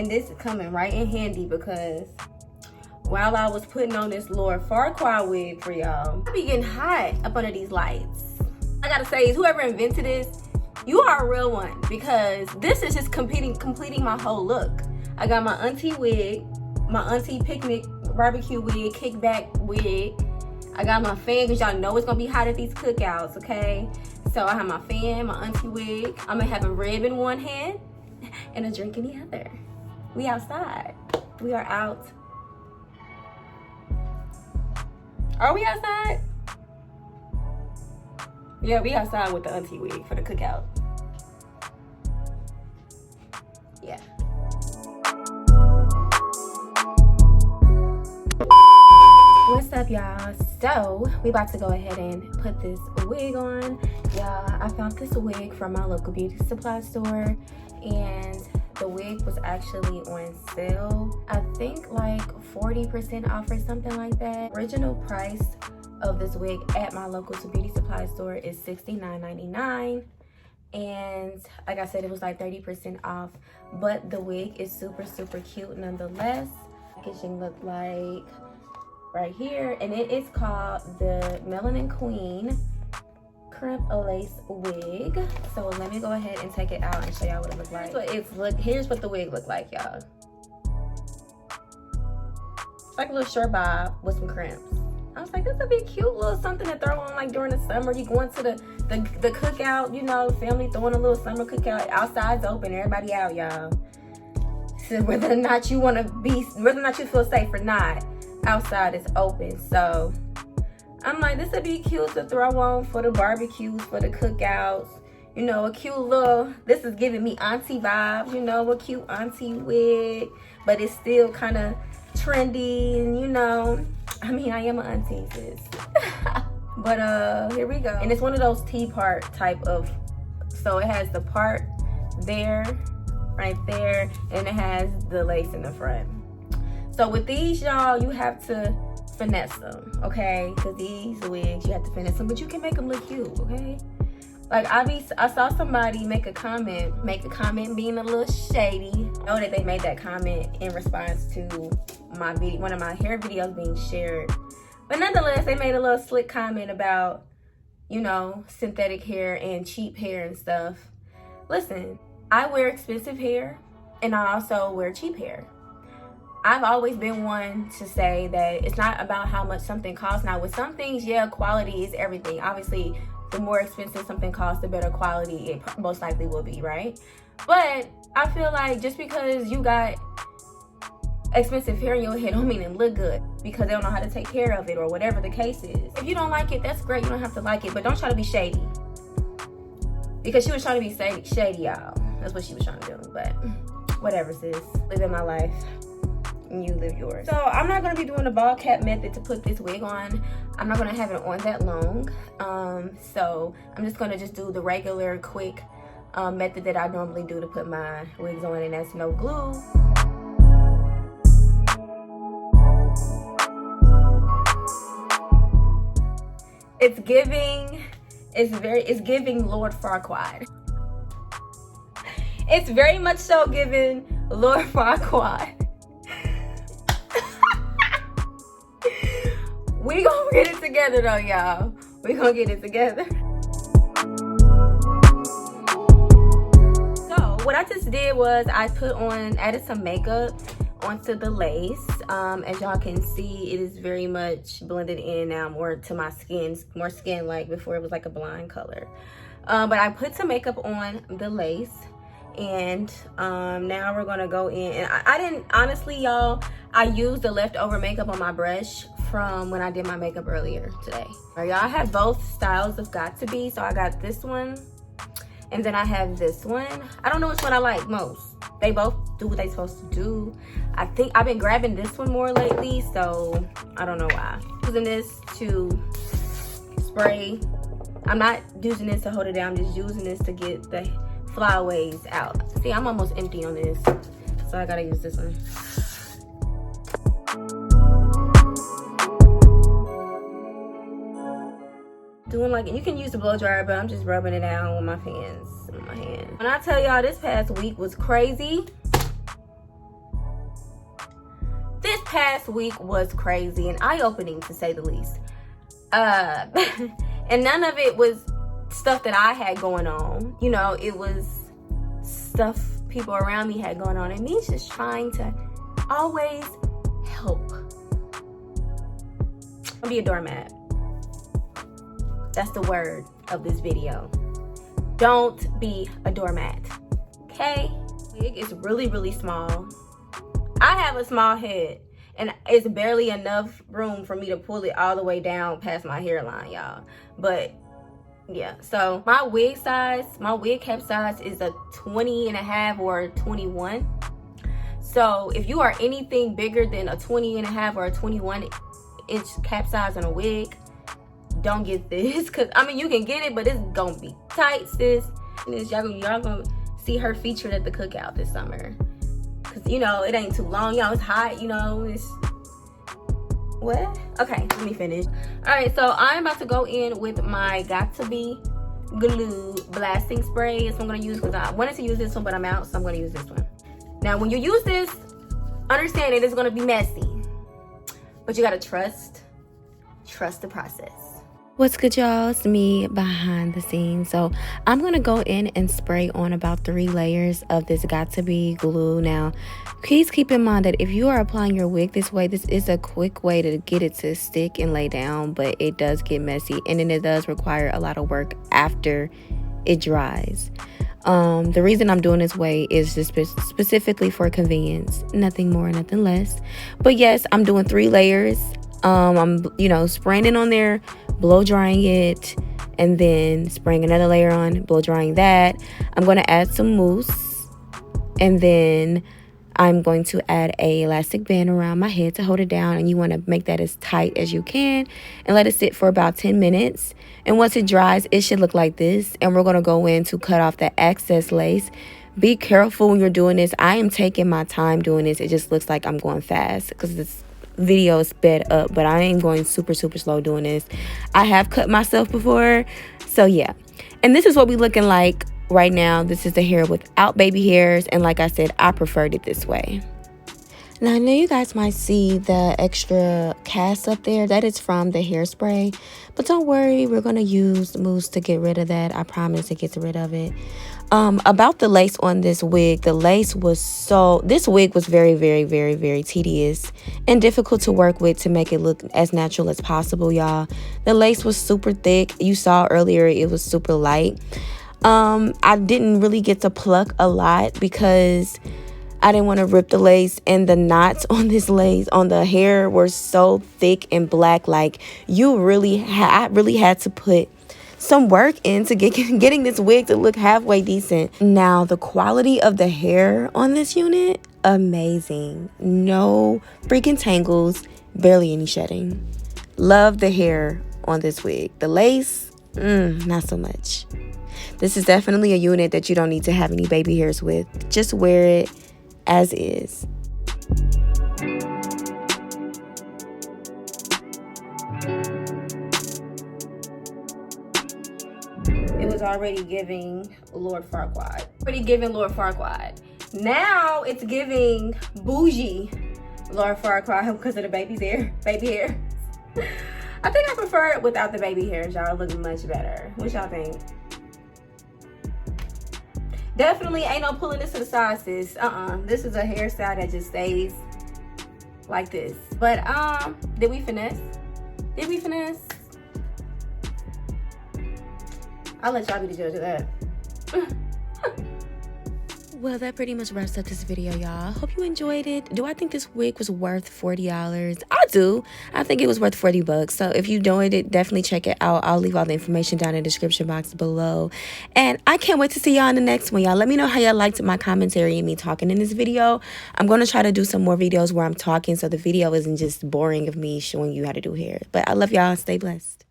And this is coming right in handy because while I was putting on this Lord Farquaad wig for y'all, I be getting hot up under these lights. I gotta say, is whoever invented this, you are a real one, because this is just completing my whole look. I got my auntie wig, my auntie picnic barbecue wig, kickback wig. I got my fan, because y'all know it's gonna be hot at these cookouts, okay? So I have my fan, my auntie wig. I'm gonna have a rib in one hand and a drink in the other. We outside. We are out. Are we outside? Yeah, we outside with the auntie wig for the cookout. Yeah. What's up, y'all? So we about to go ahead and put this wig on. Y'all, I found this wig from my local beauty supply store, and the wig was actually on sale. I think like 40% off or something like that. Original price of this wig at my local beauty supply store is $69.99, and like I said, it was like 30% off, but the wig is super cute nonetheless. Packaging look like right here, and it is called the Melanin Queen Crimp lace wig. So let me go ahead and take it out and show y'all what it looks like. Here's what the wig look like, y'all. It's like a little short bob with some crimps. I was like, this would be a cute little something to throw on like during the summer. You going to the cookout, you know, family throwing a little summer cookout. Outside's open, everybody out, y'all. So whether or not you want to be, whether or not you feel safe or not, outside is open. So I'm like, this would be cute to throw on for the barbecues, for the cookouts. You know, a cute little, this is giving me auntie vibes, you know, a cute auntie wig, but it's still kind of trendy, and you know, I mean, I am an auntie, sis. But here we go. And it's one of those T-part type of, so it has the part there, right there, and it has the lace in the front. So with these, y'all, you have to finesse them, okay? Because these wigs, you have to finesse them, but you can make them look cute, okay? Like I saw somebody make a comment being a little shady. I know that they made that comment in response to my video, one of my hair videos being shared. But nonetheless, they made a little slick comment about, you know, synthetic hair and cheap hair and stuff. Listen, I wear expensive hair and I also wear cheap hair. I've always been one to say that it's not about how much something costs. Now with some things, yeah, quality is everything. Obviously, the more expensive something costs, the better quality it most likely will be, right? But I feel like just because you got expensive hair in your head don't mean it look good, because they don't know how to take care of it or whatever the case is. If you don't like it, that's great. You don't have to like it, but don't try to be shady. Because she was trying to be shady, y'all. That's what she was trying to do, but whatever, sis. Living my life. You live yours. So I'm not going to be doing the ball cap method to put this wig on. I'm not going to have it on that long. So I'm just going to just do the regular quick method that I normally do to put my wigs on, and that's no glue. It's giving Lord Farquaad. It's very much so giving Lord Farquaad. We gonna get it together though, y'all. We gonna get it together. So what I just did was I added some makeup onto the lace. As y'all can see, it is very much blended in now, more to my skin, more skin-like. Before it was like a blonde color. But I put some makeup on the lace. And now we're gonna go in, and I didn't, honestly, y'all, I used the leftover makeup on my brush from when I did my makeup earlier today. Y'all, I have both styles of Got To Be. So I got this one, and then I have this one. I don't know which one I like most. They both do what they're supposed to do. I think I've been grabbing this one more lately, so I don't know why. Using this to spray. I'm not using this to hold it down, I'm just using this to get the flyaways out. See, I'm almost empty on this, so I gotta use this one. Doing like, you can use the blow dryer, but I'm just rubbing it out with my hands. When I tell y'all this past week was crazy, this past week was crazy and eye-opening, to say the least. And none of it was stuff that I had going on. You know, it was stuff people around me had going on, and me just trying to always help. I'll be a doormat. That's the word of this video. Don't be a doormat. Okay? It's really, really small. I have a small head, and it's barely enough room for me to pull it all the way down past my hairline, y'all. But yeah, so my wig cap size is a 20.5 or a 21. So if you are anything bigger than a 20.5 or a 21-inch cap size on a wig, don't get this. Cause I mean, you can get it, but it's gonna be tight, sis. Y'all gonna see her featured at the cookout this summer. Cause you know, it ain't too long, y'all. It's hot, you know, it's what? Okay, let me finish. All right, so I'm about to go in with my Got To Be glue blasting spray. That's what I'm gonna use because I wanted to use this one, but I'm out, so I'm gonna use this one. Now, when you use this, understand it is gonna be messy, but you gotta trust the process. What's good, y'all? It's me behind the scenes. So I'm gonna go in and spray on about 3 layers of this Got To Be glue. Now, please keep in mind that if you are applying your wig this way, this is a quick way to get it to stick and lay down, but it does get messy, and then it does require a lot of work after it dries. The reason I'm doing this way is just specifically for convenience, nothing more, nothing less. But yes, I'm doing 3 layers. I'm, you know, spraying it on there, blow drying it, and then spraying another layer on, blow drying that. I'm going to add some mousse, and then I'm going to add a elastic band around my head to hold it down, and you want to make that as tight as you can and let it sit for about 10 minutes. And once it dries, it should look like this, and we're going to go in to cut off the excess lace. Be careful when you're doing this. I am taking my time doing this. It just looks like I'm going fast because this video is sped up, but I am going super slow doing this. I have cut myself before, so yeah. And this is what we looking like right now. This is the hair without baby hairs, and like I said, I preferred it this way. Now I know you guys might see the extra cast up there. That is from the hairspray, but don't worry, we're gonna use mousse to get rid of that. I promise it gets rid of it. About the lace on this wig, this wig was very tedious and difficult to work with to make it look as natural as possible, y'all. The lace was super thick. You saw earlier it was super light. I didn't really get to pluck a lot because I didn't want to rip the lace, and the knots on this lace on the hair were so thick and black. Like I really had to put some work into getting this wig to look halfway decent. Now, the quality of the hair on this unit, amazing. No freaking tangles, barely any shedding. Love the hair on this wig. The lace, not so much. This is definitely a unit that you don't need to have any baby hairs with. Just wear it as is. It was already giving Lord Farquaad. Now it's giving bougie Lord Farquaad because of the baby hair. I think I prefer it without the baby hairs. Y'all look much better. What y'all think? Definitely ain't no pulling this to the side, sis. This is a hairstyle that just stays like this. But did we finesse? I'll let y'all be the judge of that. Well, that pretty much wraps up this video, y'all. Hope you enjoyed it. Do I think this wig was worth $40? I do. I think it was worth $40. So if you enjoyed it, definitely check it out. I'll leave all the information down in the description box below. And I can't wait to see y'all in the next one, y'all. Let me know how y'all liked my commentary and me talking in this video. I'm going to try to do some more videos where I'm talking so the video isn't just boring of me showing you how to do hair. But I love y'all. Stay blessed.